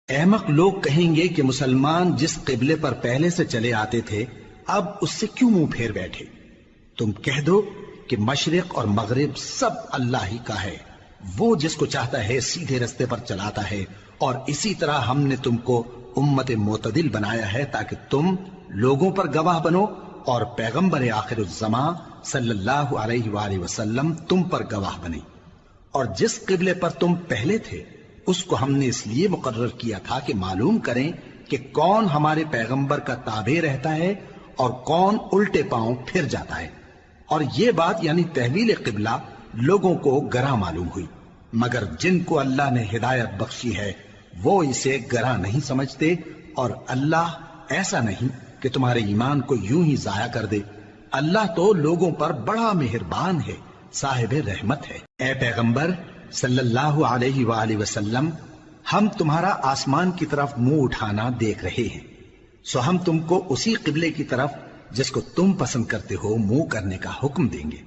احمق لوگ کہیں گے کہ مسلمان جس قبلے پر پہلے سے چلے آتے تھے اب اس سے کیوں منہ پھیر بیٹھے؟ تم کہہ دو کہ مشرق اور مغرب سب اللہ ہی کا ہے، وہ جس کو چاہتا ہے سیدھے رستے پر چلاتا ہے، اور اسی طرح ہم نے تم کو امت معتدل بنایا ہے تاکہ تم لوگوں پر گواہ بنو اور پیغمبر آخر الزماں صلی اللہ علیہ وآلہ وسلم تم پر گواہ بنے۔ اور جس قبلے پر تم پہلے تھے اس کو ہم نے اس لیے مقرر کیا تھا کہ معلوم کریں کہ کون ہمارے پیغمبر کا تابع رہتا ہے اور کون الٹے پاؤں پھر جاتا ہے۔ اور یہ بات یعنی تحویل قبلہ لوگوں کو گراں معلوم ہوئی، مگر جن کو اللہ نے ہدایت بخشی ہے وہ اسے گراں نہیں سمجھتے، اور اللہ ایسا نہیں کہ تمہارے ایمان کو یوں ہی ضائع کر دے۔ اللہ تو لوگوں پر بڑا مہربان ہے، صاحب رحمت ہے۔ اے پیغمبر صلی اللہ علیہ وآلہ وسلم، ہم تمہارا آسمان کی طرف منہ اٹھانا دیکھ رہے ہیں، سو ہم تم کو اسی قبلے کی طرف جس کو تم پسند کرتے ہو منہ کرنے کا حکم دیں گے۔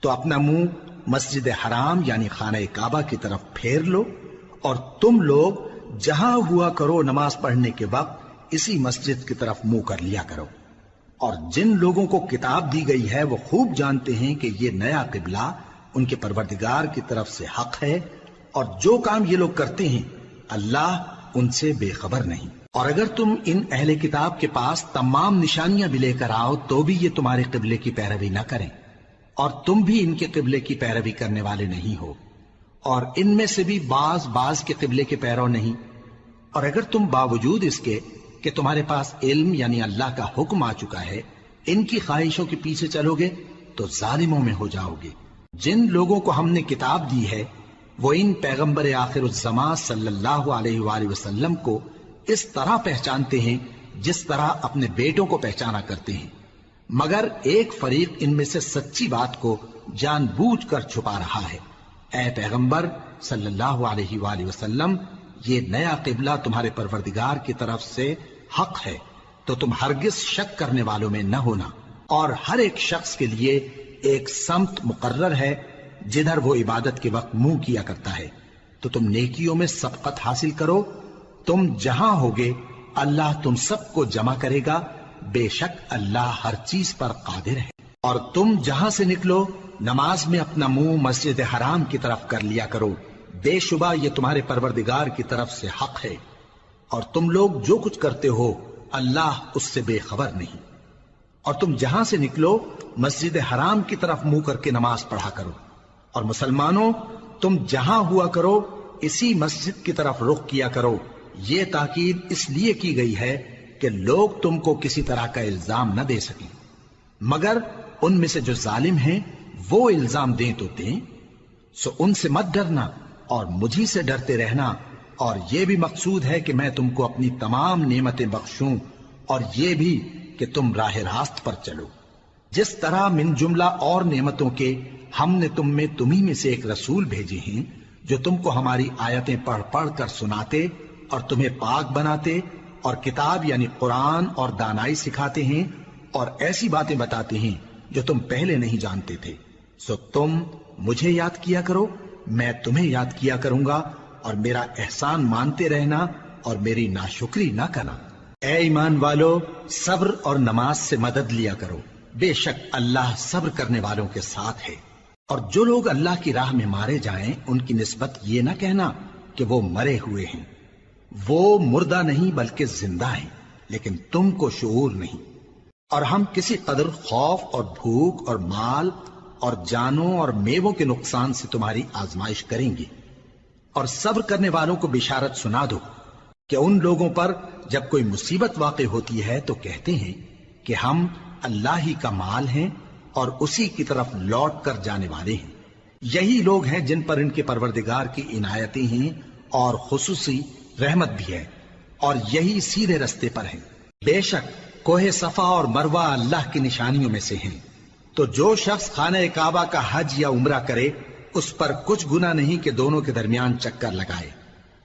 تو اپنا منہ مسجد حرام یعنی خانہ کعبہ کی طرف پھیر لو، اور تم لوگ جہاں ہوا کرو نماز پڑھنے کے وقت اسی مسجد کی طرف منہ کر لیا کرو۔ اور جن لوگوں کو کتاب دی گئی ہے وہ خوب جانتے ہیں کہ یہ نیا قبلہ ان کے پروردگار کی طرف سے حق ہے، اور جو کام یہ لوگ کرتے ہیں اللہ ان سے بے خبر نہیں۔ اور اگر تم ان اہل کتاب کے پاس تمام نشانیاں بھی لے کر آؤ تو بھی یہ تمہارے قبلے کی پیروی نہ کریں، اور تم بھی ان کے قبلے کی پیروی کرنے والے نہیں ہو، اور ان میں سے بھی بعض کے قبلے کے پیرو نہیں۔ اور اگر تم باوجود اس کے کہ تمہارے پاس علم یعنی اللہ کا حکم آ چکا ہے ان کی خواہشوں کے پیچھے چلو گے تو ظالموں میں ہو جاؤ گے۔ جن لوگوں کو ہم نے کتاب دی ہے وہ ان پیغمبر آخر الزماں صلی اللہ علیہ وآلہ وسلم کو اس طرح پہچانتے ہیں جس طرح اپنے بیٹوں کو پہچانا کرتے ہیں، مگر ایک فریق ان میں سے سچی بات کو جان بوجھ کر چھپا رہا ہے۔ اے پیغمبر صلی اللہ علیہ وآلہ وسلم، یہ نیا قبلہ تمہارے پروردگار کی طرف سے حق ہے، تو تم ہرگز شک کرنے والوں میں نہ ہونا، اور ہر ایک شخص کے لیے ایک سمت مقرر ہے جدھر وہ عبادت کے وقت منہ کیا کرتا ہے، تو تم نیکیوں میں سبقت حاصل کرو۔ تم جہاں ہوگے اللہ تم سب کو جمع کرے گا، بے شک اللہ ہر چیز پر قادر ہے۔ اور تم جہاں سے نکلو نماز میں اپنا منہ مسجد حرام کی طرف کر لیا کرو، بے شبہ یہ تمہارے پروردگار کی طرف سے حق ہے، اور تم لوگ جو کچھ کرتے ہو اللہ اس سے بے خبر نہیں۔ اور تم جہاں سے نکلو مسجد حرام کی طرف منہ کر کے نماز پڑھا کرو، اور مسلمانوں تم جہاں ہوا کرو اسی مسجد کی طرف رخ کیا کرو۔ یہ تاکید اس لیے کی گئی ہے کہ لوگ تم کو کسی طرح کا الزام نہ دے سکیں، مگر ان میں سے جو ظالم ہیں وہ الزام دیں تو دیں، سو ان سے مت ڈرنا اور مجھی سے ڈرتے رہنا، اور یہ بھی مقصود ہے کہ میں تم کو اپنی تمام نعمتیں بخشوں، اور یہ بھی کہ تم راہ راست پر چلو۔ جس طرح من جملہ اور نعمتوں کے ہم نے تمہیں میں سے ایک رسول بھیجے ہیں جو تم کو ہماری آیتیں پڑھ پڑھ کر سناتے اور تمہیں پاک بناتے، اور کتاب یعنی قرآن اور دانائی سکھاتے ہیں، اور ایسی باتیں بتاتے ہیں جو تم پہلے نہیں جانتے تھے، سو تم مجھے یاد کیا کرو، میں تمہیں یاد کیا کروں گا، اور میرا احسان مانتے رہنا اور میری ناشکری نہ کرنا۔ اے ایمان والو، صبر اور نماز سے مدد لیا کرو، بے شک اللہ صبر کرنے والوں کے ساتھ ہے۔ اور جو لوگ اللہ کی راہ میں مارے جائیں ان کی نسبت یہ نہ کہنا کہ وہ مرے ہوئے ہیں، وہ مردہ نہیں بلکہ زندہ ہیں، لیکن تم کو شعور نہیں۔ اور ہم کسی قدر خوف اور بھوک اور مال اور جانوں اور میووں کے نقصان سے تمہاری آزمائش کریں گے، اور صبر کرنے والوں کو بشارت سنا دو کہ ان لوگوں پر جب کوئی مصیبت واقع ہوتی ہے تو کہتے ہیں کہ ہم اللہ ہی کا مال ہیں اور اسی کی طرف لوٹ کر جانے والے ہیں۔ یہی لوگ ہیں جن پر ان کے پروردگار کی عنایتیں ہیں اور خصوصی رحمت بھی ہے، اور یہی سیدھے رستے پر ہیں۔ بے شک کوہ صفا اور مروہ اللہ کی نشانیوں میں سے ہیں، تو جو شخص خانہ کعبہ کا حج یا عمرہ کرے اس پر کچھ گناہ نہیں کہ دونوں کے درمیان چکر لگائے،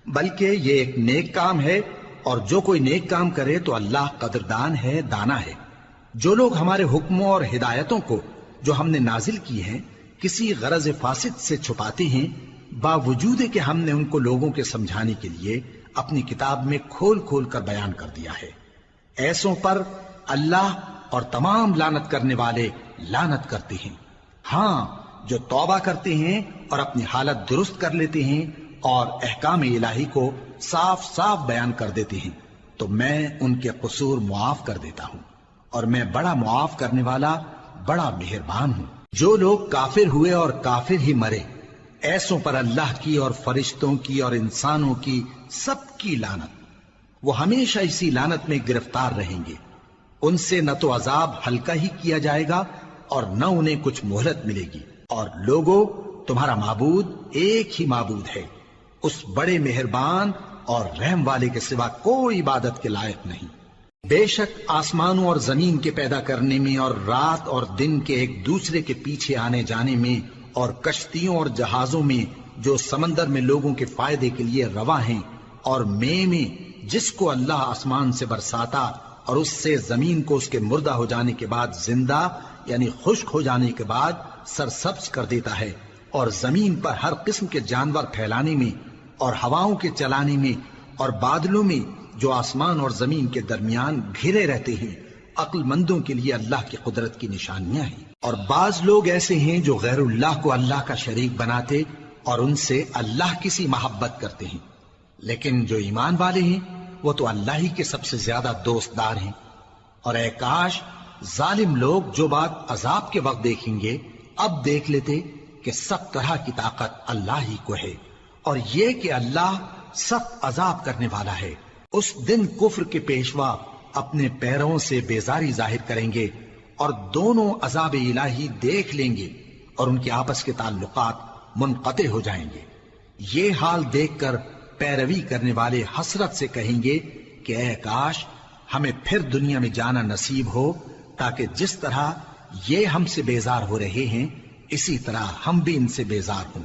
بلکہ یہ ایک نیک کام ہے، اور جو کوئی نیک کام کرے تو اللہ قدردان ہے، دانا ہے۔ جو لوگ ہمارے حکموں اور ہدایتوں کو جو ہم نے نازل کی ہیں کسی غرض فاسد سے چھپاتے ہیں، باوجود کہ ہم نے ان کو لوگوں کے سمجھانے کے لیے اپنی کتاب میں کھول کھول کر بیان کر دیا ہے۔ ایسوں پر اللہ اور تمام لعنت کرنے والے لعنت کرتے ہیں۔ ہاں، جو توبہ کرتے ہیں اور اپنی حالت درست کر لیتے ہیں اور احکام الہی کو صاف صاف بیان کر دیتے ہیں تو میں ان کے قصور معاف کر دیتا ہوں، اور میں بڑا معاف کرنے والا بڑا مہربان ہوں۔ جو لوگ کافر ہوئے اور کافر ہی مرے، ایسوں پر اللہ کی اور فرشتوں کی اور انسانوں کی سب کی لعنت، وہ ہمیشہ اسی لعنت میں گرفتار رہیں گے۔ ان سے نہ تو عذاب ہلکا ہی کیا جائے گا اور نہ انہیں کچھ مہلت ملے گی۔ اور لوگوں، تمہارا معبود ایک ہی معبود ہے، اس بڑے مہربان اور رحم والے کے سوا کوئی عبادت کے لائق نہیں۔ بے شک آسمانوں اور زمین کے پیدا کرنے میں اور رات اور دن کے ایک دوسرے کے پیچھے آنے جانے میں اور کشتیوں اور جہازوں میں جو سمندر میں لوگوں کے فائدے کے لیے رواں ہیں، اور میں جس کو اللہ آسمان سے برساتا اور اس سے زمین کو اس کے مردہ ہو جانے کے بعد زندہ یعنی خشک ہو جانے کے بعد سرسبز کر دیتا ہے، اور زمین پر ہر قسم کے جانور پھیلانے میں اور ہواؤں کے چلانے میں اور بادلوں میں جو آسمان اور زمین کے درمیان گھرے رہتے ہیں، عقل مندوں کے لیے اللہ کی قدرت کی نشانیاں ہیں۔ اور بعض لوگ ایسے ہیں جو غیر اللہ کو اللہ کا شریک بناتے اور ان سے اللہ کی سی محبت کرتے ہیں، لیکن جو ایمان والے ہیں وہ تو اللہ ہی کے سب سے زیادہ دوست دار ہیں۔ اور اے کاش ظالم لوگ جو بات عذاب کے وقت دیکھیں گے اب دیکھ لیتے کہ سب طرح کی طاقت اللہ ہی کو ہے، اور یہ کہ اللہ سخت عذاب کرنے والا ہے۔ اس دن کفر کے پیشوا اپنے پیروں سے بیزاری ظاہر کریں گے اور دونوں عذاب الہی دیکھ لیں گے اور ان کے آپس کے تعلقات منقطع ہو جائیں گے۔ یہ حال دیکھ کر پیروی کرنے والے حسرت سے کہیں گے کہ اے کاش ہمیں پھر دنیا میں جانا نصیب ہو، تاکہ جس طرح یہ ہم سے بیزار ہو رہے ہیں اسی طرح ہم بھی ان سے بیزار ہوں۔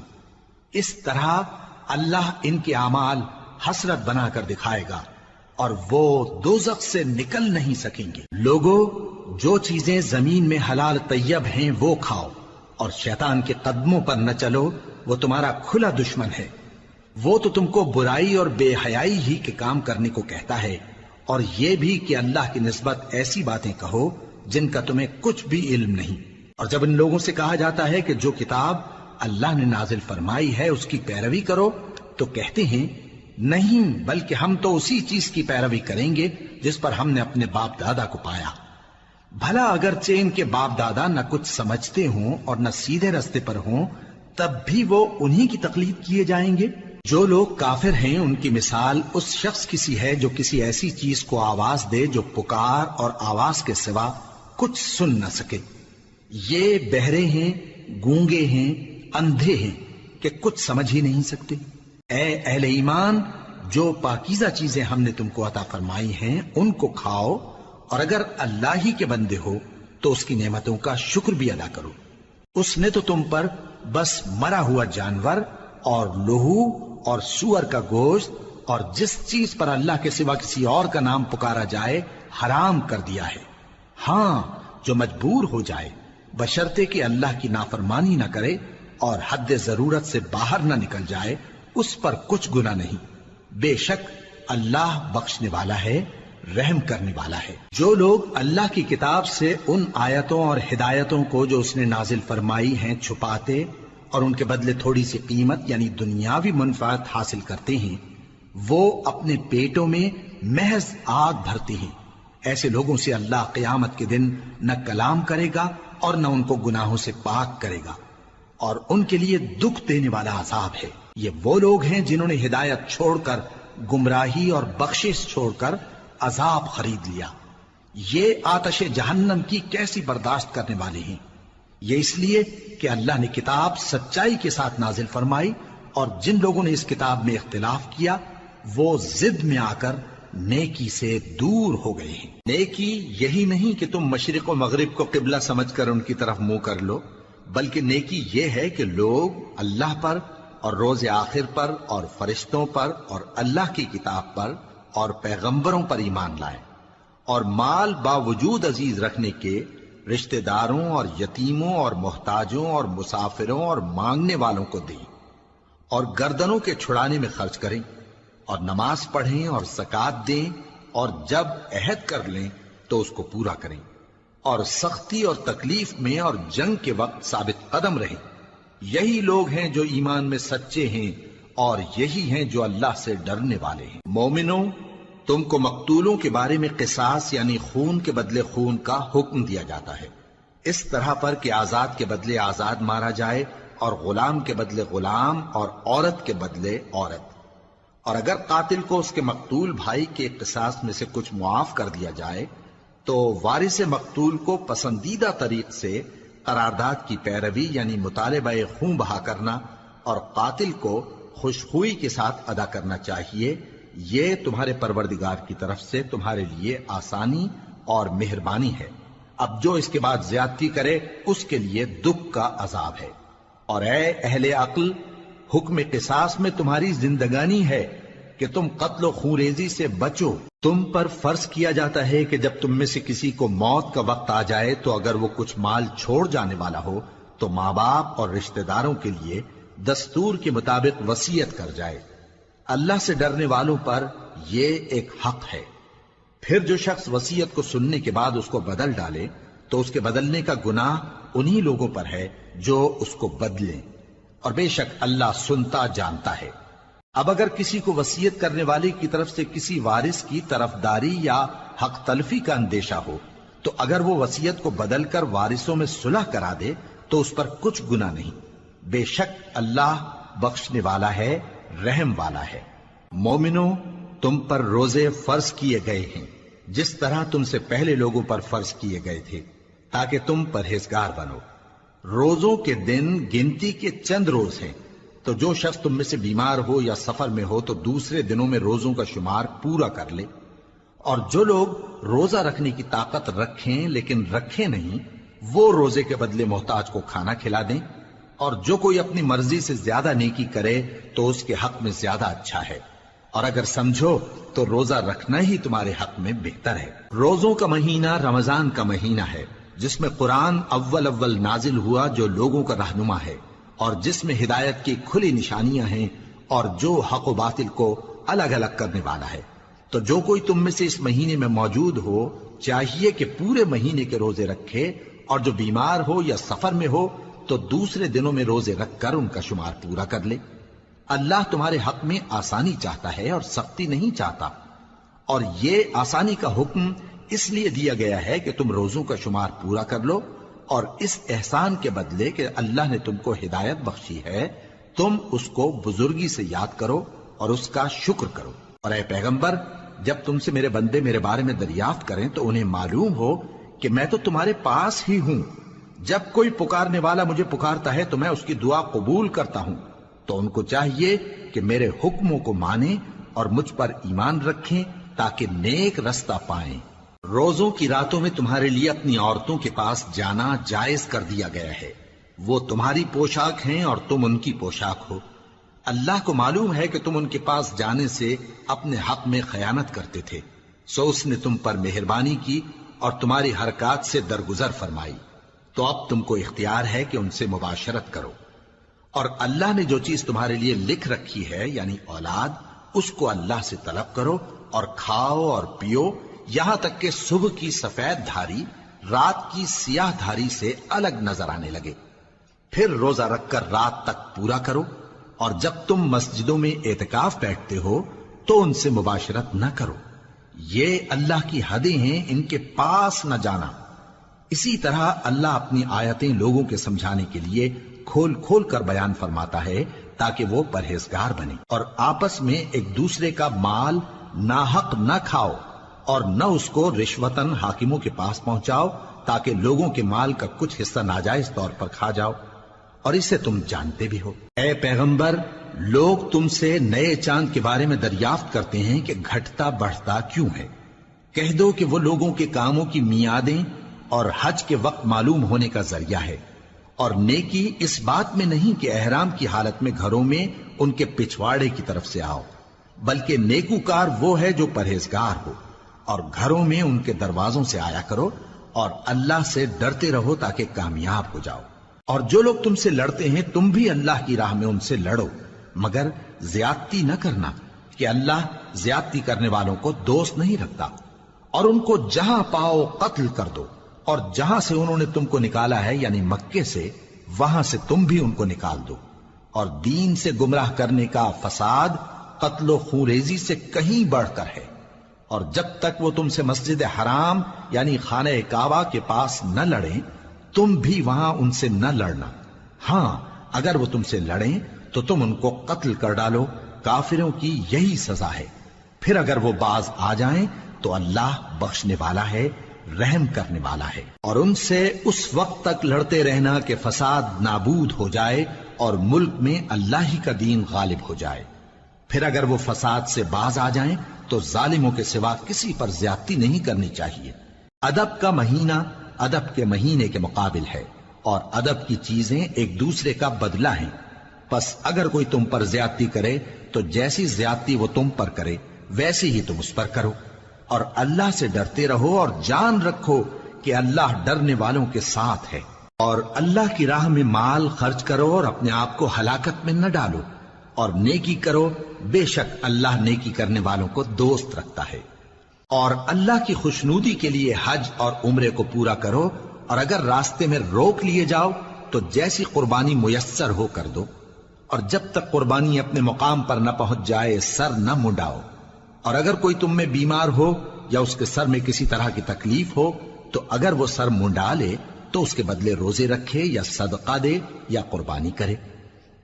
اس طرح اللہ ان کے اعمال حسرت بنا کر دکھائے گا اور وہ دوزخ سے نکل نہیں سکیں گے۔ لوگوں، جو چیزیں زمین میں حلال طیب ہیں وہ کھاؤ، اور شیطان کے قدموں پر نہ چلو، وہ تمہارا کھلا دشمن ہے۔ وہ تو تم کو برائی اور بے حیائی ہی کے کام کرنے کو کہتا ہے، اور یہ بھی کہ اللہ کی نسبت ایسی باتیں کہو جن کا تمہیں کچھ بھی علم نہیں۔ اور جب ان لوگوں سے کہا جاتا ہے کہ جو کتاب اللہ نے نازل فرمائی ہے اس کی پیروی کرو، تو کہتے ہیں نہیں، بلکہ ہم تو اسی چیز کی پیروی کریں گے جس پر ہم نے اپنے باپ دادا کو پایا۔ بھلا اگرچہ ان کے باپ دادا نہ کچھ سمجھتے ہوں اور نہ سیدھے رستے پر ہوں، تب بھی وہ انہی کی تقلید کیے جائیں گے۔ جو لوگ کافر ہیں ان کی مثال اس شخص کی سی ہے جو کسی ایسی چیز کو آواز دے جو پکار اور آواز کے سوا کچھ سن نہ سکے۔ یہ بہرے ہیں، گونگے ہیں، اندھے ہیں کہ کچھ سمجھ ہی نہیں سکتے۔ اے اہل ایمان، جو پاکیزہ چیزیں ہم نے تم کو عطا فرمائی ہیں ان کو کھاؤ، اور اگر اللہ ہی کے بندے ہو تو اس کی نعمتوں کا شکر بھی ادا کرو۔ اس نے تو تم پر بس مرا ہوا جانور اور لہو اور سور کا گوشت اور جس چیز پر اللہ کے سوا کسی اور کا نام پکارا جائے حرام کر دیا ہے۔ ہاں، جو مجبور ہو جائے بشرطے کہ اللہ کی نافرمانی نہ کرے اور حد ضرورت سے باہر نہ نکل جائے، اس پر کچھ گناہ نہیں۔ بے شک اللہ بخشنے والا ہے، رحم کرنے والا ہے۔ جو لوگ اللہ کی کتاب سے ان آیتوں اور ہدایتوں کو جو اس نے نازل فرمائی ہیں چھپاتے اور ان کے بدلے تھوڑی سی قیمت یعنی دنیاوی منفعت حاصل کرتے ہیں، وہ اپنے پیٹوں میں محض آگ بھرتے ہیں۔ ایسے لوگوں سے اللہ قیامت کے دن نہ کلام کرے گا اور نہ ان کو گناہوں سے پاک کرے گا، اور ان کے لیے دکھ دینے والا عذاب ہے۔ یہ وہ لوگ ہیں جنہوں نے ہدایت چھوڑ کر گمراہی اور بخشش چھوڑ کر عذاب خرید لیا۔ یہ آتش جہنم کی کیسی برداشت کرنے والے ہیں۔ یہ اس لیے کہ اللہ نے کتاب سچائی کے ساتھ نازل فرمائی، اور جن لوگوں نے اس کتاب میں اختلاف کیا وہ ضد میں آ کر نیکی سے دور ہو گئے ہیں۔ نیکی یہی نہیں کہ تم مشرق و مغرب کو قبلہ سمجھ کر ان کی طرف منہ کر لو، بلکہ نیکی یہ ہے کہ لوگ اللہ پر اور روز آخر پر اور فرشتوں پر اور اللہ کی کتاب پر اور پیغمبروں پر ایمان لائیں، اور مال باوجود عزیز رکھنے کے رشتہ داروں اور یتیموں اور محتاجوں اور مسافروں اور مانگنے والوں کو دیں، اور گردنوں کے چھڑانے میں خرچ کریں، اور نماز پڑھیں اور زکات دیں، اور جب عہد کر لیں تو اس کو پورا کریں، اور سختی اور تکلیف میں اور جنگ کے وقت ثابت قدم رہیں۔ یہی لوگ ہیں جو ایمان میں سچے ہیں، اور یہی ہیں جو اللہ سے ڈرنے والے ہیں۔ مومنوں، تم کو مقتولوں کے بارے میں قصاص یعنی خون کے بدلے خون کا حکم دیا جاتا ہے، اس طرح پر کہ آزاد کے بدلے آزاد مارا جائے، اور غلام کے بدلے غلام، اور عورت کے بدلے عورت۔ اور اگر قاتل کو اس کے مقتول بھائی کے قصاص میں سے کچھ معاف کر دیا جائے تو وارث مقتول کو پسندیدہ طریق سے قرارداد کی پیروی یعنی مطالبہ خون بہا کرنا اور قاتل کو خوشخوئی کے ساتھ ادا کرنا چاہیے۔ یہ تمہارے پروردگار کی طرف سے تمہارے لیے آسانی اور مہربانی ہے۔ اب جو اس کے بعد زیادتی کرے اس کے لیے دکھ کا عذاب ہے۔ اور اے اہل عقل، حکم قصاص میں تمہاری زندگانی ہے کہ تم قتل و خونریزی سے بچو۔ تم پر فرض کیا جاتا ہے کہ جب تم میں سے کسی کو موت کا وقت آ جائے تو اگر وہ کچھ مال چھوڑ جانے والا ہو تو ماں باپ اور رشتہ داروں کے لیے دستور کے مطابق وصیت کر جائے۔ اللہ سے ڈرنے والوں پر یہ ایک حق ہے۔ پھر جو شخص وصیت کو سننے کے بعد اس کو بدل ڈالے تو اس کے بدلنے کا گناہ انہی لوگوں پر ہے جو اس کو بدلیں، اور بے شک اللہ سنتا جانتا ہے۔ اب اگر کسی کو وصیت کرنے والے کی طرف سے کسی وارث کی طرفداری یا حق تلفی کا اندیشہ ہو تو اگر وہ وصیت کو بدل کر وارثوں میں صلح کرا دے تو اس پر کچھ گناہ نہیں، بے شک اللہ بخشنے والا ہے، رحم والا ہے۔ مومنوں، تم پر روزے فرض کیے گئے ہیں جس طرح تم سے پہلے لوگوں پر فرض کیے گئے تھے تاکہ تم پرہیزگار بنو۔ روزوں کے دن گنتی کے چند روز ہیں، تو جو شخص تم میں سے بیمار ہو یا سفر میں ہو تو دوسرے دنوں میں روزوں کا شمار پورا کر لے۔ اور جو لوگ روزہ رکھنے کی طاقت رکھیں لیکن رکھیں نہیں، وہ روزے کے بدلے محتاج کو کھانا کھلا دیں۔ اور جو کوئی اپنی مرضی سے زیادہ نیکی کرے تو اس کے حق میں زیادہ اچھا ہے، اور اگر سمجھو تو روزہ رکھنا ہی تمہارے حق میں بہتر ہے۔ روزوں کا مہینہ رمضان کا مہینہ ہے جس میں قرآن اول نازل ہوا، جو لوگوں کا رہنما ہے اور جس میں ہدایت کی کھلی نشانیاں ہیں اور جو حق و باطل کو الگ الگ کرنے والا ہے۔ تو جو کوئی تم میں سے اس مہینے میں موجود ہو چاہیے کہ پورے مہینے کے روزے رکھے، اور جو بیمار ہو یا سفر میں ہو تو دوسرے دنوں میں روزے رکھ کر ان کا شمار پورا کر لے۔ اللہ تمہارے حق میں آسانی چاہتا ہے اور سختی نہیں چاہتا، اور یہ آسانی کا حکم اس لیے دیا گیا ہے کہ تم روزوں کا شمار پورا کر لو، اور اس احسان کے بدلے کہ اللہ نے تم کو ہدایت بخشی ہے تم اس کو بزرگی سے یاد کرو اور اس کا شکر کرو۔ اور اے پیغمبر، جب تم سے میرے بندے میرے بارے میں دریافت کریں تو انہیں معلوم ہو کہ میں تو تمہارے پاس ہی ہوں۔ جب کوئی پکارنے والا مجھے پکارتا ہے تو میں اس کی دعا قبول کرتا ہوں، تو ان کو چاہیے کہ میرے حکموں کو مانیں اور مجھ پر ایمان رکھیں تاکہ نیک رستہ پائیں۔ روزوں کی راتوں میں تمہارے لیے اپنی عورتوں کے پاس جانا جائز کر دیا گیا ہے، وہ تمہاری پوشاک ہیں اور تم ان کی پوشاک ہو۔ اللہ کو معلوم ہے کہ تم ان کے پاس جانے سے اپنے حق میں خیانت کرتے تھے، سو اس نے تم پر مہربانی کی اور تمہاری حرکات سے درگزر فرمائی، تو اب تم کو اختیار ہے کہ ان سے مباشرت کرو۔ اور اللہ نے جو چیز تمہارے لیے لکھ رکھی ہے یعنی اولاد، اس کو اللہ سے طلب کرو اور کھاؤ اور پیو، یہاں تک کہ صبح کی سفید دھاری رات کی سیاہ دھاری سے الگ نظر آنے لگے، پھر روزہ رکھ کر رات تک پورا کرو۔ اور جب تم مسجدوں میں اعتکاف بیٹھتے ہو تو ان سے مباشرت نہ کرو، یہ اللہ کی حدیں ہیں، ان کے پاس نہ جانا۔ اسی طرح اللہ اپنی آیتیں لوگوں کے سمجھانے کے لیے کھول کھول کر بیان فرماتا ہے تاکہ وہ پرہیزگار بنے۔ اور آپس میں ایک دوسرے کا مال ناحق نہ کھاؤ اور نہ اس کو رشوتاً حاکموں کے پاس پہنچاؤ تاکہ لوگوں کے مال کا کچھ حصہ ناجائز طور پر کھا جاؤ، اور اسے تم جانتے بھی ہو۔ اے پیغمبر، لوگ تم سے نئے چاند کے بارے میں دریافت کرتے ہیں کہ گھٹتا بڑھتا کیوں ہے۔ کہہ دو کہ وہ لوگوں کے کاموں کی میعادیں اور حج کے وقت معلوم ہونے کا ذریعہ ہے، اور نیکی اس بات میں نہیں کہ احرام کی حالت میں گھروں میں ان کے پچھواڑے کی طرف سے آؤ، بلکہ نیکوکار وہ ہے جو پرہیزگار ہو، اور گھروں میں ان کے دروازوں سے آیا کرو اور اللہ سے ڈرتے رہو تاکہ کامیاب ہو جاؤ۔ اور جو لوگ تم سے لڑتے ہیں تم بھی اللہ کی راہ میں ان سے لڑو، مگر زیادتی نہ کرنا، کہ اللہ زیادتی کرنے والوں کو دوست نہیں رکھتا، اور ان کو جہاں پاؤ قتل کر دو، اور جہاں سے انہوں نے تم کو نکالا ہے یعنی مکے سے، وہاں سے تم بھی ان کو نکال دو۔ اور دین سے گمراہ کرنے کا فساد قتل و خونریزی سے کہیں بڑھ کر ہے، اور جب تک وہ تم سے مسجد حرام یعنی خانہ کعبہ کے پاس نہ لڑیں، تم بھی وہاں ان سے نہ لڑنا۔ ہاں اگر وہ تم سے لڑیں تو تم ان کو قتل کر ڈالو، کافروں کی یہی سزا ہے۔ پھر اگر وہ باز آ جائیں تو اللہ بخشنے والا ہے، رحم کرنے والا ہے۔ اور ان سے اس وقت تک لڑتے رہنا کہ فساد نابود ہو جائے اور ملک میں اللہ ہی کا دین غالب ہو جائے۔ پھر اگر وہ فساد سے باز آ جائیں تو ظالموں کے سوا کسی پر زیادتی نہیں کرنی چاہیے۔ ادب کا مہینہ ادب کے مہینے کے مقابل ہے، اور ادب کی چیزیں ایک دوسرے کا بدلہ ہیں۔ پس اگر کوئی تم پر زیادتی کرے تو جیسی زیادتی وہ تم پر کرے ویسی ہی تم اس پر کرو، اور اللہ سے ڈرتے رہو اور جان رکھو کہ اللہ ڈرنے والوں کے ساتھ ہے۔ اور اللہ کی راہ میں مال خرچ کرو اور اپنے آپ کو ہلاکت میں نہ ڈالو، اور نیکی کرو، بے شک اللہ نیکی کرنے والوں کو دوست رکھتا ہے۔ اور اللہ کی خوشنودی کے لیے حج اور عمرے کو پورا کرو، اور اگر راستے میں روک لیے جاؤ تو جیسی قربانی میسر ہو کر دو، اور جب تک قربانی اپنے مقام پر نہ پہنچ جائے سر نہ منڈاؤ۔ اور اگر کوئی تم میں بیمار ہو یا اس کے سر میں کسی طرح کی تکلیف ہو تو اگر وہ سر منڈا لے تو اس کے بدلے روزے رکھے یا صدقہ دے یا قربانی کرے۔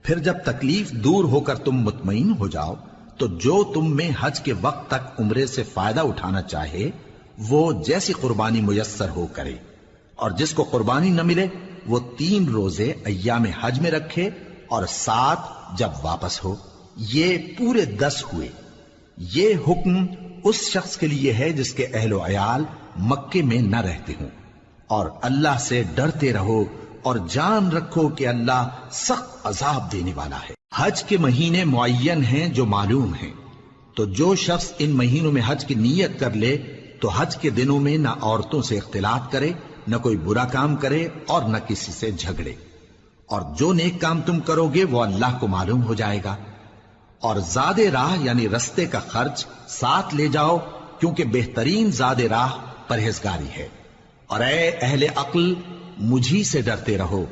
پھر جب تکلیف دور ہو کر تم مطمئن ہو جاؤ تو جو تم میں حج کے وقت تک عمرے سے فائدہ اٹھانا چاہے وہ جیسی قربانی میسر ہو کرے، اور جس کو قربانی نہ ملے وہ 3 روزے ایام حج میں رکھے اور 7 جب واپس ہو، یہ پورے 10 ہوئے۔ یہ حکم اس شخص کے لیے ہے جس کے اہل و عیال مکے میں نہ رہتے ہوں۔ اور اللہ سے ڈرتے رہو اور جان رکھو کہ اللہ سخت عذاب دینے والا ہے۔ حج کے مہینے معین ہیں جو معلوم ہیں، تو جو شخص ان مہینوں میں حج کی نیت کر لے تو حج کے دنوں میں نہ عورتوں سے اختلاط کرے، نہ کوئی برا کام کرے اور نہ کسی سے جھگڑے۔ اور جو نیک کام تم کرو گے وہ اللہ کو معلوم ہو جائے گا۔ اور زاد راہ یعنی رستے کا خرچ ساتھ لے جاؤ، کیونکہ بہترین زاد راہ پرہیزگاری ہے۔ اور اے اہل عقل، مجھی سے ڈرتے رہو،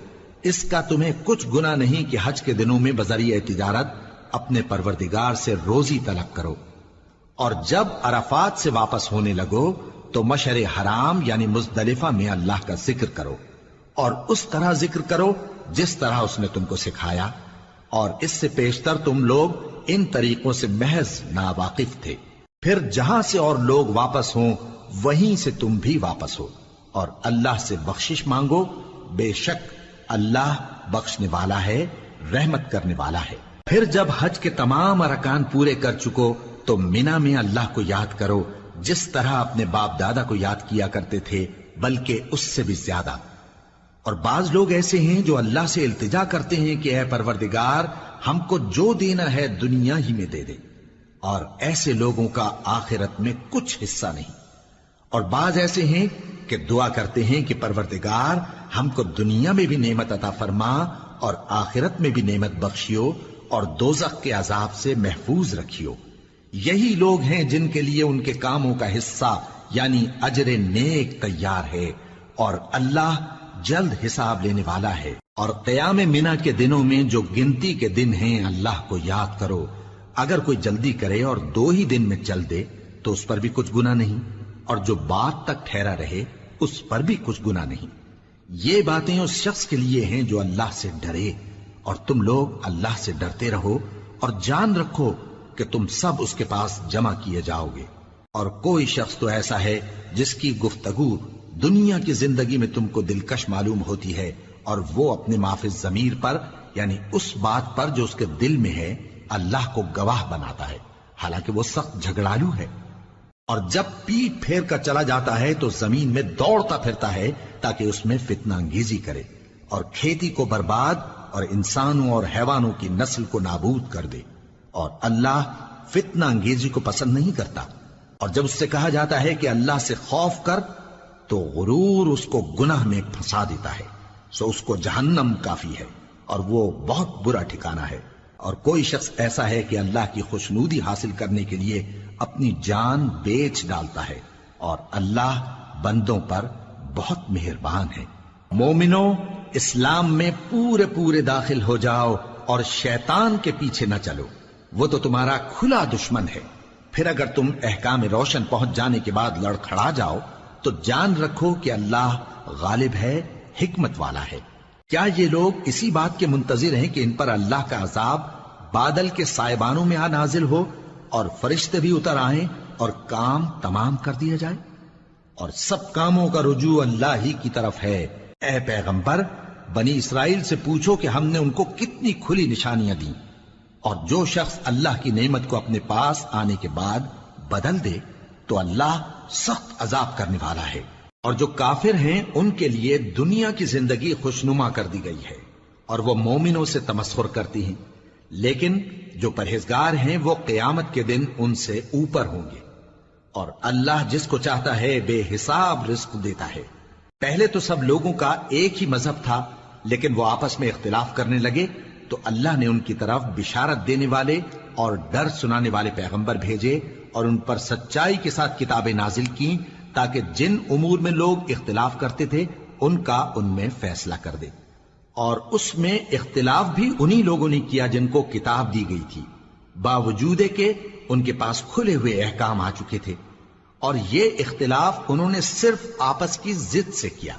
اس کا تمہیں کچھ گناہ نہیں کہ حج کے دنوں میں بذریعہ تجارت اپنے پروردگار سے روزی طلب کرو۔ اور جب عرفات سے واپس ہونے لگو تو مشعر حرام یعنی مزدلفہ میں اللہ کا ذکر کرو، اور اس طرح ذکر کرو جس طرح اس نے تم کو سکھایا، اور اس سے پیشتر تم لوگ ان طریقوں سے محض ناواقف تھے۔ پھر جہاں سے اور لوگ واپس ہوں وہیں سے تم بھی واپس ہو، اور اللہ سے بخشش مانگو، بے شک اللہ بخشنے والا ہے، رحمت کرنے والا ہے۔ پھر جب حج کے تمام ارکان پورے کر چکو تو مینا میں اللہ کو یاد کرو جس طرح اپنے باپ دادا کو یاد کیا کرتے تھے، بلکہ اس سے بھی زیادہ۔ اور بعض لوگ ایسے ہیں جو اللہ سے التجا کرتے ہیں کہ اے پروردگار ہم کو جو دینا ہے دنیا ہی میں دے دے، اور ایسے لوگوں کا آخرت میں کچھ حصہ نہیں۔ اور بعض ایسے ہیں کہ دعا کرتے ہیں کہ پروردگار ہم کو دنیا میں بھی نعمت عطا فرما اور آخرت میں بھی نعمت بخشیو اور دوزخ کے عذاب سے محفوظ رکھیو۔ یہی لوگ ہیں جن کے لیے ان کے کاموں کا حصہ یعنی اجر نیک تیار ہے، اور اللہ جلد حساب لینے والا ہے۔ اور قیام منا کے دنوں میں جو گنتی کے دن ہیں اللہ کو یاد کرو۔ اگر کوئی جلدی کرے اور 2 ہی دن میں چل دے تو اس پر بھی کچھ گناہ نہیں، اور جو بات تک ٹھہرا رہے اس پر بھی کچھ گناہ نہیں۔ یہ باتیں اس شخص کے لیے ہیں جو اللہ سے ڈرے، اور تم لوگ اللہ سے ڈرتے رہو اور جان رکھو کہ تم سب اس کے پاس جمع کیے جاؤ گے۔ اور کوئی شخص تو ایسا ہے جس کی گفتگو دنیا کی زندگی میں تم کو دلکش معلوم ہوتی ہے، اور وہ اپنے معافی ضمیر پر یعنی اس بات پر جو اس کے دل میں ہے اللہ کو گواہ بناتا ہے، حالانکہ وہ سخت جھگڑالو ہے۔ اور جب پیٹ پھیر کر چلا جاتا ہے تو زمین میں دوڑتا پھرتا ہے تاکہ اس میں فتنہ انگیزی کرے اور کھیتی کو برباد اور انسانوں اور حیوانوں کی نسل کو نابود کر دے، اور اللہ فتنہ انگیزی کو پسند نہیں کرتا۔ اور جب اس سے کہا جاتا ہے کہ اللہ سے خوف کر تو غرور اس کو گناہ میں پھنسا دیتا ہے، سو اس کو جہنم کافی ہے اور وہ بہت برا ٹھکانہ ہے۔ اور کوئی شخص ایسا ہے کہ اللہ کی خوشنودی حاصل کرنے کے لیے اپنی جان بیچ ڈالتا ہے، اور اللہ بندوں پر بہت مہربان ہے۔ مومنو، اسلام میں پورے داخل ہو جاؤ اور شیطان کے پیچھے نہ چلو، وہ تو تمہارا کھلا دشمن ہے۔ پھر اگر تم احکام روشن پہنچ جانے کے بعد لڑکھڑا جاؤ تو جان رکھو کہ اللہ غالب ہے، حکمت والا ہے۔ کیا یہ لوگ اسی بات کے منتظر ہیں کہ ان پر اللہ کا عذاب بادل کے سائبانوں میں آ نازل ہو اور فرشتے بھی اتر آئیں اور کام تمام کر دیا جائے؟ اور سب کاموں کا رجوع اللہ ہی کی طرف ہے۔ اے پیغمبر، بنی اسرائیل سے پوچھو کہ ہم نے ان کو کتنی کھلی نشانیاں دیں، اور جو شخص اللہ کی نعمت کو اپنے پاس آنے کے بعد بدل دے تو اللہ سخت عذاب کرنے والا ہے۔ اور جو کافر ہیں ان کے لیے دنیا کی زندگی خوشنما کر دی گئی ہے، اور وہ مومنوں سے تمسخر کرتی ہیں، لیکن جو پرہیزگار ہیں وہ قیامت کے دن ان سے اوپر ہوں گے۔ اور اللہ جس کو چاہتا ہے بے حساب رزق دیتا ہے۔ پہلے تو سب لوگوں کا ایک ہی مذہب تھا، لیکن وہ آپس میں اختلاف کرنے لگے تو اللہ نے ان کی طرف بشارت دینے والے اور ڈر سنانے والے پیغمبر بھیجے، اور ان پر سچائی کے ساتھ کتابیں نازل کی، تاکہ جن امور میں لوگ اختلاف کرتے تھے ان کا ان میں فیصلہ کر دے۔ اور اس میں اختلاف بھی انہی لوگوں نے کیا جن کو کتاب دی گئی تھی، باوجود کہ ان کے پاس کھلے ہوئے احکام آ چکے تھے، اور یہ اختلاف انہوں نے صرف آپس کی ضد سے کیا۔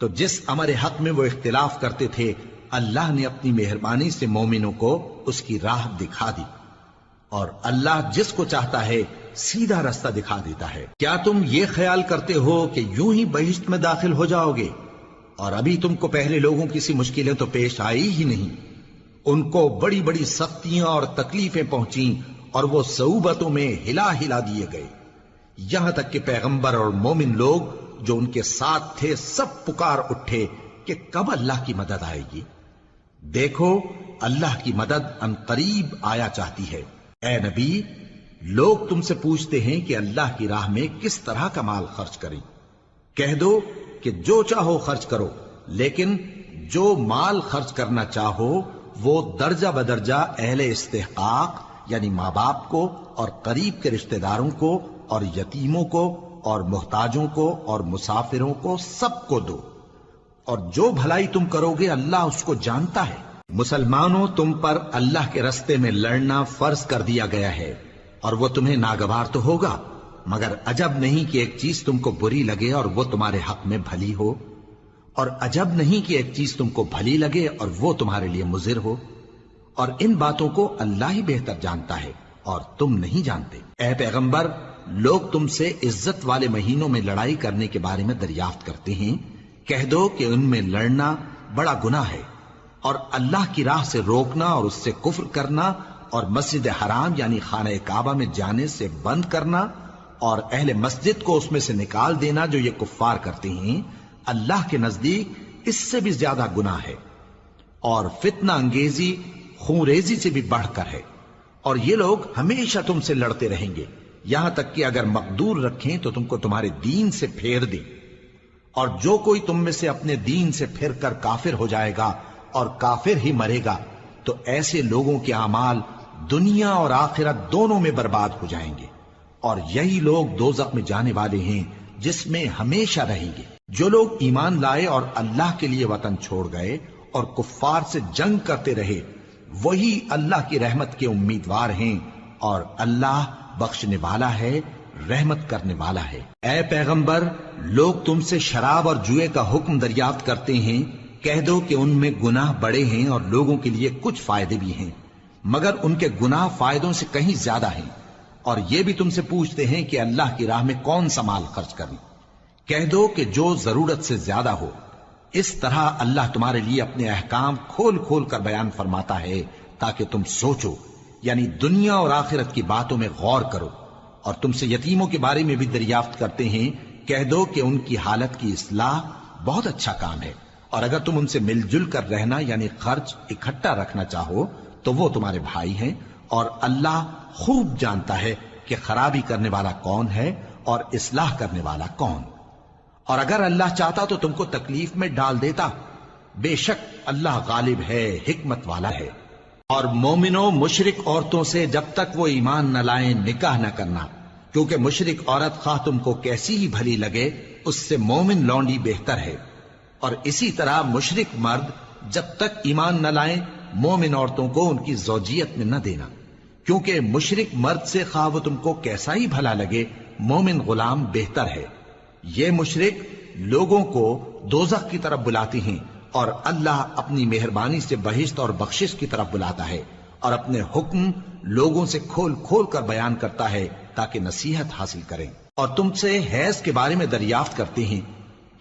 تو جس امر حق میں وہ اختلاف کرتے تھے اللہ نے اپنی مہربانی سے مومنوں کو اس کی راہ دکھا دی، اور اللہ جس کو چاہتا ہے سیدھا رستہ دکھا دیتا ہے۔ کیا تم یہ خیال کرتے ہو کہ یوں ہی بہشت میں داخل ہو جاؤ گے، اور ابھی تم کو پہلے لوگوں کی سی مشکلیں تو پیش آئی ہی نہیں؟ ان کو بڑی بڑی سختیاں اور تکلیفیں پہنچیں، اور وہ صعوبتوں میں ہلا ہلا دیے گئے، یہاں تک کہ پیغمبر اور مومن لوگ جو ان کے ساتھ تھے سب پکار اٹھے کہ کب اللہ کی مدد آئے گی۔ دیکھو اللہ کی مدد ان قریب آیا چاہتی ہے۔ اے نبی، لوگ تم سے پوچھتے ہیں کہ اللہ کی راہ میں کس طرح کا مال خرچ کریں۔ کہہ دو کہ جو چاہو خرچ کرو، لیکن جو مال خرچ کرنا چاہو وہ درجہ بدرجہ اہل استحقاق یعنی ماں باپ کو اور قریب کے رشتہ داروں کو اور یتیموں کو اور محتاجوں کو اور مسافروں کو سب کو دو، اور جو بھلائی تم کرو گے اللہ اس کو جانتا ہے۔ مسلمانوں، تم پر اللہ کے رستے میں لڑنا فرض کر دیا گیا ہے، اور وہ تمہیں ناگوار تو ہوگا، مگر عجب نہیں کہ ایک چیز تم کو بری لگے اور وہ تمہارے حق میں بھلی ہو، اور عجب نہیں کہ ایک چیز تم کو بھلی لگے اور وہ تمہارے لیے مضر ہو، اور ان باتوں کو اللہ ہی بہتر جانتا ہے اور تم نہیں جانتے۔ اے پیغمبر، لوگ تم سے عزت والے مہینوں میں لڑائی کرنے کے بارے میں دریافت کرتے ہیں، کہہ دو کہ ان میں لڑنا بڑا گناہ ہے، اور اللہ کی راہ سے روکنا اور اس سے کفر کرنا اور مسجد حرام یعنی خانہ کعبہ میں جانے سے بند کرنا اور اہل مسجد کو اس میں سے نکال دینا جو یہ کفار کرتے ہیں، اللہ کے نزدیک اس سے بھی زیادہ گناہ ہے، اور فتنہ انگیزی خونریزی سے بھی بڑھ کر ہے۔ اور یہ لوگ ہمیشہ تم سے لڑتے رہیں گے، یہاں تک کہ اگر مقدور رکھیں تو تم کو تمہارے دین سے پھیر دیں، اور جو کوئی تم میں سے اپنے دین سے پھر کر کافر ہو جائے گا اور کافر ہی مرے گا تو ایسے لوگوں کے اعمال دنیا اور آخرت دونوں میں برباد ہو جائیں گے، اور یہی لوگ دوزخ میں جانے والے ہیں جس میں ہمیشہ رہیں گے۔ جو لوگ ایمان لائے اور اللہ کے لیے وطن چھوڑ گئے اور کفار سے جنگ کرتے رہے وہی اللہ کی رحمت کے امیدوار ہیں، اور اللہ بخشنے والا ہے، رحمت کرنے والا ہے۔ اے پیغمبر، لوگ تم سے شراب اور جوئے کا حکم دریافت کرتے ہیں، کہہ دو کہ ان میں گناہ بڑے ہیں اور لوگوں کے لیے کچھ فائدے بھی ہیں، مگر ان کے گناہ فائدوں سے کہیں زیادہ ہیں۔ اور یہ بھی تم سے پوچھتے ہیں کہ اللہ کی راہ میں کون سا مال خرچ کریں، کہہ دو کہ جو ضرورت سے زیادہ ہو۔ اس طرح اللہ تمہارے لیے اپنے احکام کھول کھول کر بیان فرماتا ہے تاکہ تم سوچو، یعنی دنیا اور آخرت کی باتوں میں غور کرو۔ اور تم سے یتیموں کے بارے میں بھی دریافت کرتے ہیں، کہہ دو کہ ان کی حالت کی اصلاح بہت اچھا کام ہے، اور اگر تم ان سے مل جل کر رہنا یعنی خرچ اکٹھا رکھنا چاہو تو وہ تمہارے بھائی ہیں، اور اللہ خوب جانتا ہے کہ خرابی کرنے والا کون ہے اور اصلاح کرنے والا کون۔ اور اگر اللہ چاہتا تو تم کو تکلیف میں ڈال دیتا، بے شک اللہ غالب ہے، حکمت والا ہے۔ اور مومنوں مشرک عورتوں سے جب تک وہ ایمان نہ لائیں نکاح نہ کرنا، کیونکہ مشرک عورت خواہ تم کو کیسی ہی بھلی لگے اس سے مومن لونڈی بہتر ہے، اور اسی طرح مشرک مرد جب تک ایمان نہ لائیں مومن عورتوں کو ان کی زوجیت میں نہ دینا، کیونکہ مشرک مرد سے خواہ وہ تم کو کیسا ہی بھلا لگے مومن غلام بہتر ہے۔ یہ مشرک لوگوں کو دوزخ کی طرف بلاتی ہیں، اور اللہ اپنی مہربانی سے بہشت اور بخشش کی طرف بلاتا ہے، اور اپنے حکم لوگوں سے کھول کھول کر بیان کرتا ہے تاکہ نصیحت حاصل کریں۔ اور تم سے حیض کے بارے میں دریافت کرتے ہیں،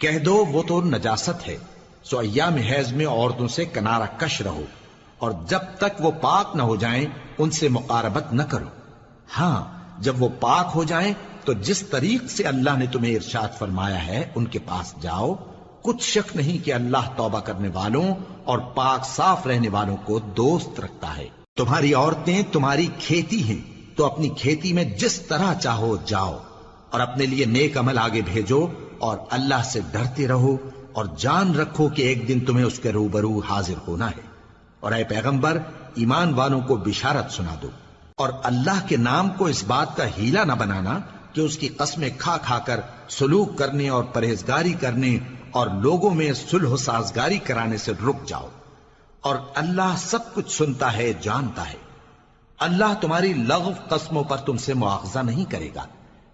کہہ دو وہ تو نجاست ہے، سو ایام حیض میں عورتوں سے کنارہ کش رہو، اور جب تک وہ پاک نہ ہو جائیں ان سے مقاربت نہ کرو۔ ہاں جب وہ پاک ہو جائیں تو جس طریق سے اللہ نے تمہیں ارشاد فرمایا ہے ان کے پاس جاؤ، کچھ شک نہیں کہ اللہ توبہ کرنے والوں اور پاک صاف رہنے والوں کو دوست رکھتا ہے۔ تمہاری عورتیں تمہاری کھیتی ہیں، تو اپنی کھیتی میں جس طرح چاہو جاؤ، اور اپنے لیے نیک عمل آگے بھیجو، اور اللہ سے ڈرتے رہو، اور جان رکھو کہ ایک دن تمہیں اس کے روبرو حاضر ہونا ہے۔ اور اے پیغمبر ایمان والوں کو بشارت سنا دو، اور اللہ کے نام کو اس بات کا ہیلا نہ بنانا کہ اس کی قسمیں کھا کھا کر سلوک کرنے اور پرہیزگاری کرنے اور لوگوں میں صلح و سازگاری کرانے سے رک جاؤ، اور اللہ سب کچھ سنتا ہے جانتا ہے۔ اللہ تمہاری لغو قسموں پر تم سے مواخذہ نہیں کرے گا،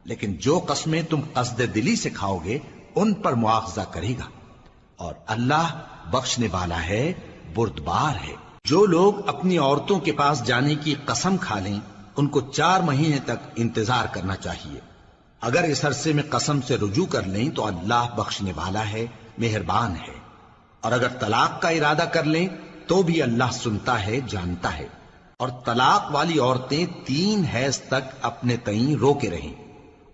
لیکن جو قسمیں تم قصد دلی سے کھاؤ گے ان پر مواخذہ کرے گا، اور اللہ بخشنے والا ہے بردبار ہے۔ جو لوگ اپنی عورتوں کے پاس جانے کی قسم کھا لیں ان کو 4 مہینے تک انتظار کرنا چاہیے۔ اگر اس عرصے میں قسم سے رجوع کر لیں تو اللہ بخشنے والا ہے، مہربان ہے، اور اگر طلاق کا ارادہ کر لیں تو بھی اللہ سنتا ہے جانتا ہے۔ اور طلاق والی عورتیں 3 حیض تک اپنے تئیں روکے رہیں،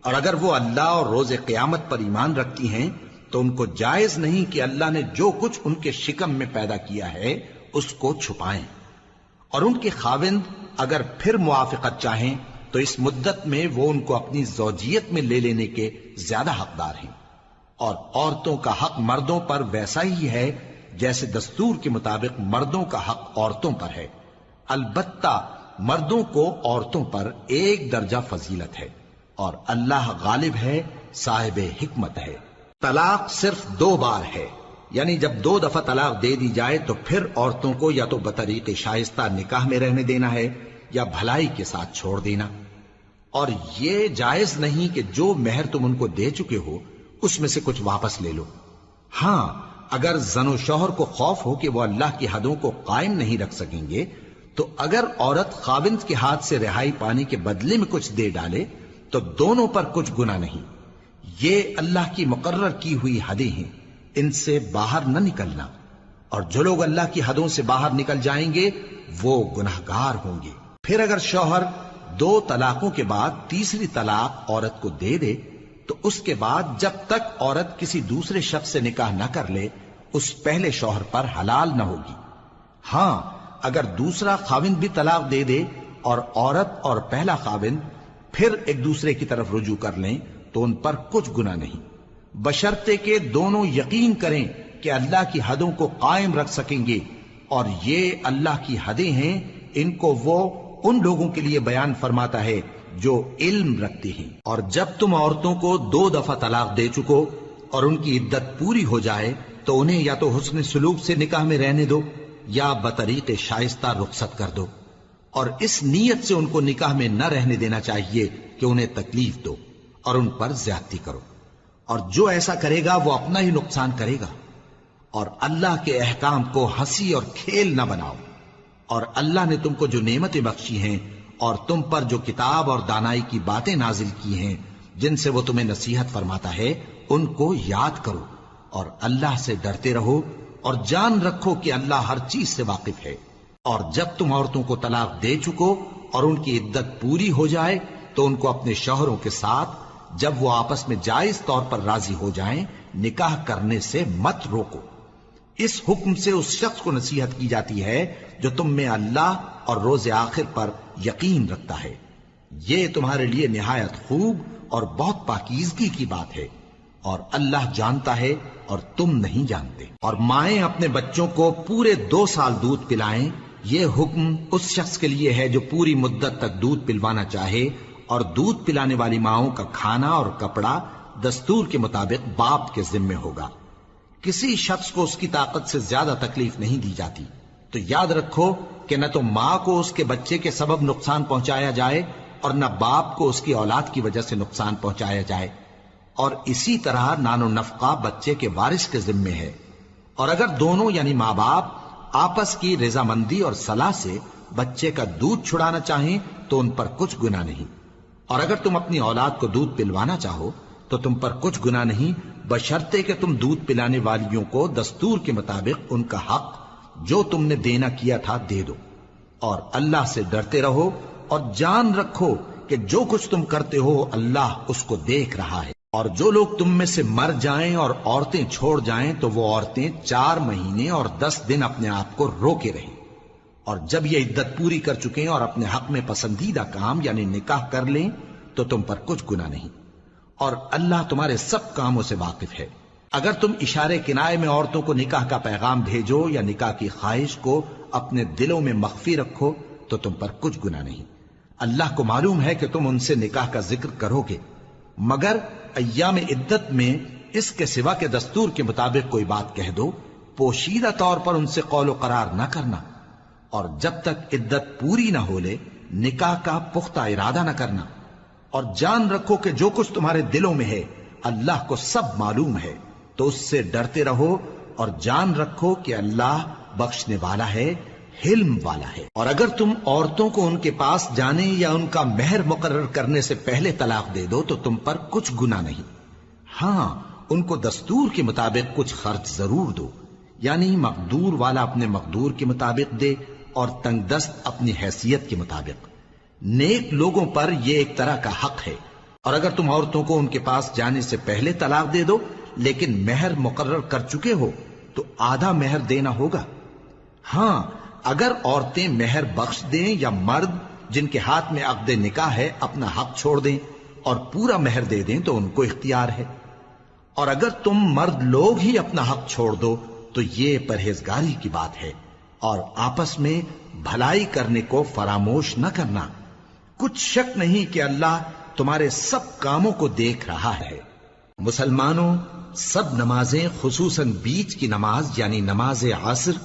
اور اگر وہ اللہ اور روز قیامت پر ایمان رکھتی ہیں تو ان کو جائز نہیں کہ اللہ نے جو کچھ ان کے شکم میں پیدا کیا ہے اس کو چھپائیں، اور ان کے خاوند اگر پھر موافقت چاہیں تو اس مدت میں وہ ان کو اپنی زوجیت میں لے لینے کے زیادہ حقدار ہیں۔ اور عورتوں کا حق مردوں پر ویسا ہی ہے جیسے دستور کے مطابق مردوں کا حق عورتوں پر ہے، البتہ مردوں کو عورتوں پر 1 درجہ فضیلت ہے، اور اللہ غالب ہے، صاحب حکمت ہے۔ طلاق صرف 2 بار ہے، یعنی جب 2 دفعہ طلاق دے دی جائے تو پھر عورتوں کو یا تو بطریق شائستہ نکاح میں رہنے دینا ہے یا بھلائی کے ساتھ چھوڑ دینا، اور یہ جائز نہیں کہ جو مہر تم ان کو دے چکے ہو اس میں سے کچھ واپس لے لو۔ ہاں اگر زن و شوہر کو خوف ہو کہ وہ اللہ کی حدوں کو قائم نہیں رکھ سکیں گے تو اگر عورت خاوند کے ہاتھ سے رہائی پانے کے بدلے میں کچھ دے ڈالے تو دونوں پر کچھ گناہ نہیں۔ یہ اللہ کی مقرر کی ہوئی حدیں ہیں، ان سے باہر نہ نکلنا، اور جو لوگ اللہ کی حدوں سے باہر نکل جائیں گے وہ گناہگار ہوں گے۔ پھر اگر شوہر 2 طلاقوں کے بعد تیسری طلاق عورت کو دے دے تو اس کے بعد جب تک عورت کسی دوسرے شخص سے نکاح نہ کر لے اس پہلے شوہر پر حلال نہ ہوگی۔ ہاں اگر دوسرا خاوند بھی طلاق دے دے اور عورت اور پہلا خاوند پھر ایک دوسرے کی طرف رجوع کر لیں تو ان پر کچھ گناہ نہیں، بشرطے کہ دونوں یقین کریں کہ اللہ کی حدوں کو قائم رکھ سکیں گے، اور یہ اللہ کی حدیں ہیں، ان کو وہ ان لوگوں کے لیے بیان فرماتا ہے جو علم رکھتے ہیں۔ اور جب تم عورتوں کو 2 دفعہ طلاق دے چکو اور ان کی عدت پوری ہو جائے تو انہیں یا تو حسن سلوک سے نکاح میں رہنے دو یا بطریق شائستہ رخصت کر دو، اور اس نیت سے ان کو نکاح میں نہ رہنے دینا چاہیے کہ انہیں تکلیف دو اور ان پر زیادتی کرو، اور جو ایسا کرے گا وہ اپنا ہی نقصان کرے گا۔ اور اللہ کے احکام کو ہنسی اور کھیل نہ بناؤ، اور اللہ نے تم کو جو نعمتیں بخشی ہیں اور تم پر جو کتاب اور دانائی کی باتیں نازل کی ہیں جن سے وہ تمہیں نصیحت فرماتا ہے ان کو یاد کرو، اور اللہ سے ڈرتے رہو، اور جان رکھو کہ اللہ ہر چیز سے واقف ہے۔ اور جب تم عورتوں کو طلاق دے چکو اور ان کی عدت پوری ہو جائے تو ان کو اپنے شوہروں کے ساتھ جب وہ آپس میں جائز طور پر راضی ہو جائیں نکاح کرنے سے مت روکو۔ اس حکم سے اس شخص کو نصیحت کی جاتی ہے جو تم میں اللہ اور روز آخر پر یقین رکھتا ہے، یہ تمہارے لیے نہایت خوب اور بہت پاکیزگی کی بات ہے، اور اللہ جانتا ہے اور تم نہیں جانتے۔ اور مائیں اپنے بچوں کو پورے 2 سال دودھ پلائیں یہ حکم اس شخص کے لیے ہے جو پوری مدت تک دودھ پلوانا چاہے، اور دودھ پلانے والی ماؤں کا کھانا اور کپڑا دستور کے مطابق باپ کے ذمے ہوگا۔ کسی شخص کو اس کی طاقت سے زیادہ تکلیف نہیں دی جاتی، تو یاد رکھو کہ نہ تو ماں کو اس کے بچے کے سبب نقصان پہنچایا جائے اور نہ باپ کو اس کی اولاد کی وجہ سے نقصان پہنچایا جائے، اور اسی طرح نان و نفقہ بچے کے وارث کے ذمے ہے۔ اور اگر دونوں یعنی ماں باپ آپس کی رضامندی اور صلاح سے بچے کا دودھ چھڑانا چاہیں تو ان پر کچھ گناہ نہیں، اور اگر تم اپنی اولاد کو دودھ پلوانا چاہو تو تم پر کچھ گناہ نہیں، بشرطے کہ تم دودھ پلانے والیوں کو دستور کے مطابق ان کا حق جو تم نے دینا کیا تھا دے دو، اور اللہ سے ڈرتے رہو اور جان رکھو کہ جو کچھ تم کرتے ہو اللہ اس کو دیکھ رہا ہے۔ اور جو لوگ تم میں سے مر جائیں اور عورتیں چھوڑ جائیں تو وہ عورتیں 4 مہینے اور 10 دن اپنے آپ کو روکے رہیں، اور جب یہ عدت پوری کر چکیں اور اپنے حق میں پسندیدہ کام یعنی نکاح کر لیں تو تم پر کچھ گناہ نہیں، اور اللہ تمہارے سب کاموں سے واقف ہے۔ اگر تم اشارے کنائے میں عورتوں کو نکاح کا پیغام بھیجو یا نکاح کی خواہش کو اپنے دلوں میں مخفی رکھو تو تم پر کچھ گناہ نہیں۔ اللہ کو معلوم ہے کہ تم ان سے نکاح کا ذکر کرو گے، مگر ایام عدت میں اس کے سوا کے دستور کے مطابق کوئی بات کہہ دو، پوشیدہ طور پر ان سے قول و قرار نہ کرنا، اور جب تک عدت پوری نہ ہو لے نکاح کا پختہ ارادہ نہ کرنا، اور جان رکھو کہ جو کچھ تمہارے دلوں میں ہے اللہ کو سب معلوم ہے، تو اس سے ڈرتے رہو اور جان رکھو کہ اللہ بخشنے والا ہے، حلم والا ہے۔ اور اگر تم عورتوں کو ان کے پاس جانے یا ان کا مہر مقرر کرنے سے پہلے طلاق دے دو تو تم پر کچھ گناہ نہیں، ہاں ان کو دستور کے مطابق کچھ خرچ ضرور دو، یعنی مقدور والا اپنے مقدور کے مطابق دے اور تنگ دست اپنی حیثیت کے مطابق۔ نیک لوگوں پر یہ ایک طرح کا حق ہے۔ اور اگر تم عورتوں کو ان کے پاس جانے سے پہلے طلاق دے دو لیکن مہر مقرر کر چکے ہو تو آدھا مہر دینا ہوگا۔ ہاں اگر عورتیں مہر بخش دیں یا مرد جن کے ہاتھ میں عقد نکاح ہے اپنا حق چھوڑ دیں اور پورا مہر دے دیں تو ان کو اختیار ہے۔ اور اگر تم مرد لوگ ہی اپنا حق چھوڑ دو تو یہ پرہیزگاری کی بات ہے، اور آپس میں بھلائی کرنے کو فراموش نہ کرنا۔ کچھ شک نہیں کہ اللہ تمہارے سب کاموں کو دیکھ رہا ہے۔ مسلمانوں، سب نمازیں خصوصاً بیچ کی نماز یعنی نماز عصر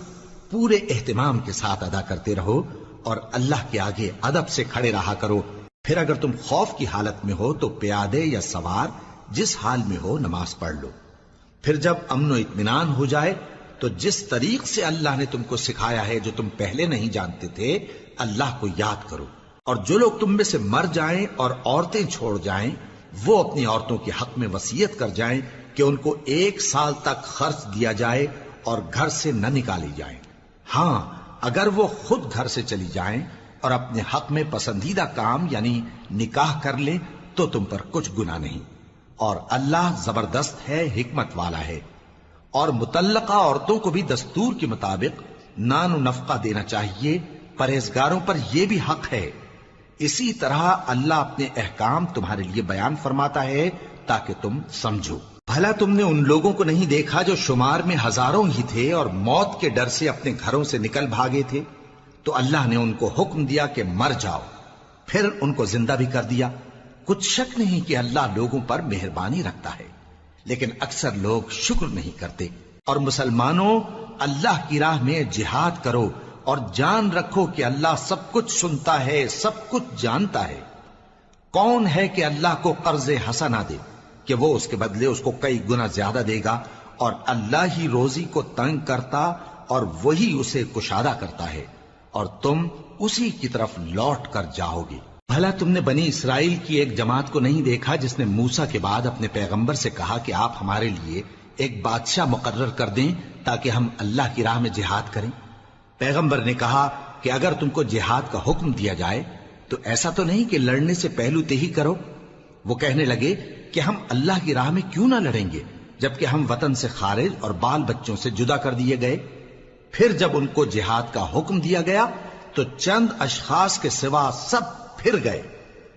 پورے اہتمام کے ساتھ ادا کرتے رہو اور اللہ کے آگے ادب سے کھڑے رہا کرو۔ پھر اگر تم خوف کی حالت میں ہو تو پیادے یا سوار جس حال میں ہو نماز پڑھ لو۔ پھر جب امن و اطمینان ہو جائے تو جس طریق سے اللہ نے تم کو سکھایا ہے جو تم پہلے نہیں جانتے تھے اللہ کو یاد کرو۔ اور جو لوگ تم میں سے مر جائیں اور عورتیں چھوڑ جائیں وہ اپنی عورتوں کے حق میں وصیت کر جائیں کہ ان کو 1 سال تک خرچ دیا جائے اور گھر سے نہ نکالی جائیں۔ ہاں اگر وہ خود گھر سے چلی جائیں اور اپنے حق میں پسندیدہ کام یعنی نکاح کر لیں تو تم پر کچھ گناہ نہیں، اور اللہ زبردست ہے، حکمت والا ہے۔ اور مطلقہ عورتوں کو بھی دستور کے مطابق نان و نفقہ دینا چاہیے، پرہیزگاروں پر یہ بھی حق ہے۔ اسی طرح اللہ اپنے احکام تمہارے لیے بیان فرماتا ہے تاکہ تم سمجھو۔ بھلا تم نے ان لوگوں کو نہیں دیکھا جو شمار میں ہزاروں ہی تھے اور موت کے ڈر سے اپنے گھروں سے نکل بھاگے تھے، تو اللہ نے ان کو حکم دیا کہ مر جاؤ، پھر ان کو زندہ بھی کر دیا۔ کچھ شک نہیں کہ اللہ لوگوں پر مہربانی رکھتا ہے، لیکن اکثر لوگ شکر نہیں کرتے۔ اور مسلمانوں، اللہ کی راہ میں جہاد کرو اور جان رکھو کہ اللہ سب کچھ سنتا ہے، سب کچھ جانتا ہے۔ کون ہے کہ اللہ کو قرض حسنہ دے کہ وہ اس کے بدلے اس کو کئی گنا زیادہ دے گا، اور اللہ ہی روزی کو تنگ کرتا اور وہی اسے کشادہ کرتا ہے، اور تم اسی کی طرف لوٹ کر جاؤ گے۔ بھلا تم نے بنی اسرائیل کی ایک جماعت کو نہیں دیکھا جس نے موسیٰ کے بعد اپنے پیغمبر سے کہا کہ آپ ہمارے لیے ایک بادشاہ مقرر کر دیں تاکہ ہم اللہ کی راہ میں جہاد کریں؟ پیغمبر نے کہا کہ اگر تم کو جہاد کا حکم دیا جائے تو ایسا تو نہیں کہ لڑنے سے پہلو تہی کرو۔ وہ کہنے لگے کہ ہم اللہ کی راہ میں کیوں نہ لڑیں گے جبکہ ہم وطن سے خارج اور بال بچوں سے جدا کر دیے گئے۔ پھر جب ان کو جہاد کا حکم دیا گیا تو چند اشخاص کے سوا سب پھر گئے،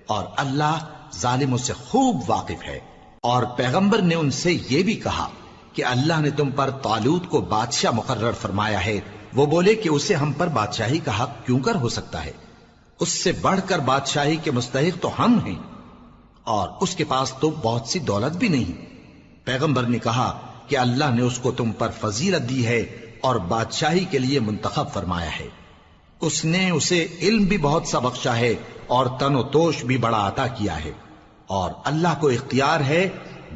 اور اللہ ظالموں سے خوب واقف ہے۔ اور پیغمبر نے ان سے یہ بھی کہا کہ اللہ نے تم پر طالوت کو بادشاہ مقرر فرمایا ہے وہ بولے کہ اسے ہم پر بادشاہی کا حق کیوں کر ہو سکتا ہے؟ اس سے بڑھ کر بادشاہی کے مستحق تو ہم ہیں، اور اس کے پاس تو بہت سی دولت بھی نہیں۔ پیغمبر نے کہا کہ اللہ نے اس کو تم پر فضیلت دی ہے اور بادشاہی کے لیے منتخب فرمایا ہے۔ اس نے اسے علم بھی بہت سا بخشا ہے اور تن و توش بھی بڑا عطا کیا ہے، اور اللہ کو اختیار ہے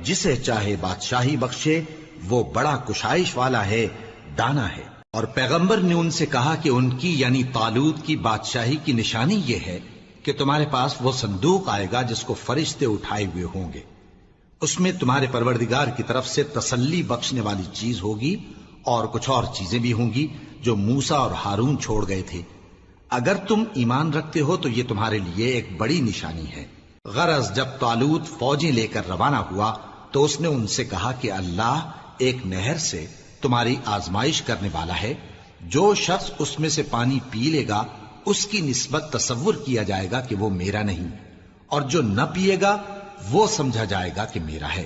جسے چاہے بادشاہی بخشے، وہ بڑا کشائش والا ہے، دانا ہے۔ اور پیغمبر نے ان سے کہا کہ ان کی یعنی طالوت کی بادشاہی کی نشانی یہ ہے کہ تمہارے پاس وہ صندوق آئے گا جس کو فرشتے اٹھائے ہوئے ہوں گے، اس میں تمہارے پروردگار کی طرف سے تسلی بخشنے والی چیز ہوگی اور کچھ اور چیزیں بھی ہوں گی جو موسیٰ اور ہارون چھوڑ گئے تھے۔ اگر تم ایمان رکھتے ہو تو یہ تمہارے لیے ایک بڑی نشانی ہے۔ غرض جب طالوت فوجیں لے کر روانہ ہوا تو اس نے ان سے کہا کہ اللہ ایک نہر سے تمہاری آزمائش کرنے والا ہے، جو شخص اس میں سے پانی پی لے گا اس کی نسبت تصور کیا جائے گا کہ وہ میرا نہیں، اور جو نہ پیے گا وہ سمجھا جائے گا کہ میرا ہے۔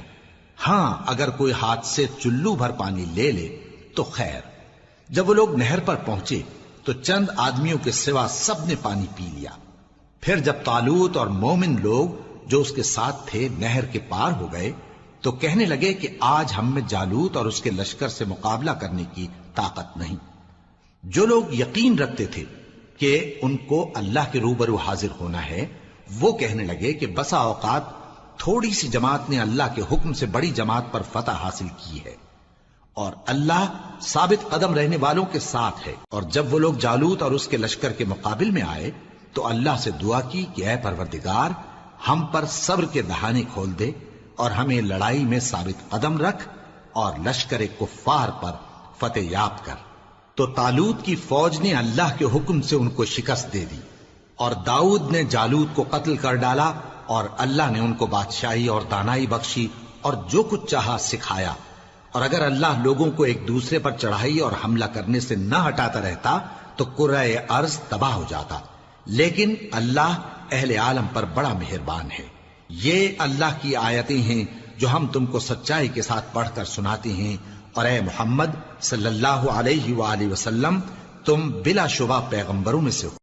ہاں اگر کوئی ہاتھ سے چلو بھر پانی لے لے تو خیر۔ جب وہ لوگ نہر پر پہنچے تو چند آدمیوں کے سوا سب نے پانی پی لیا۔ پھر جب طالوت اور مومن لوگ جو اس کے ساتھ تھے نہر کے پار ہو گئے تو کہنے لگے کہ آج ہم میں جالوت اور اس کے لشکر سے مقابلہ کرنے کی طاقت نہیں۔ جو لوگ یقین رکھتے تھے کہ ان کو اللہ کے روبرو حاضر ہونا ہے، وہ کہنے لگے کہ بسا اوقات تھوڑی سی جماعت نے اللہ کے حکم سے بڑی جماعت پر فتح حاصل کی ہے، اور اللہ ثابت قدم رہنے والوں کے ساتھ ہے۔ اور جب وہ لوگ جالوت اور اس کے لشکر کے مقابل میں آئے تو اللہ سے دعا کی کہ اے پروردگار، ہم پر صبر کے دہانے کھول دے اور ہمیں لڑائی میں ثابت قدم رکھ اور لشکر کفار پر فتح یاب کر۔ تو طالوت کی فوج نے اللہ کے حکم سے ان کو شکست دے دی، اور داؤد نے جالوت کو قتل کر ڈالا، اور اللہ نے ان کو بادشاہی اور دانائی بخشی اور جو کچھ چاہا سکھایا۔ اور اگر اللہ لوگوں کو ایک دوسرے پر چڑھائی اور حملہ کرنے سے نہ ہٹاتا رہتا تو کرۂ ارض تباہ ہو جاتا، لیکن اللہ اہل عالم پر بڑا مہربان ہے۔ یہ اللہ کی آیتیں ہیں جو ہم تم کو سچائی کے ساتھ پڑھ کر سناتے ہیں، اور اے محمد صلی اللہ علیہ وآلہ وسلم، تم بلا شبہ پیغمبروں میں سے ہو۔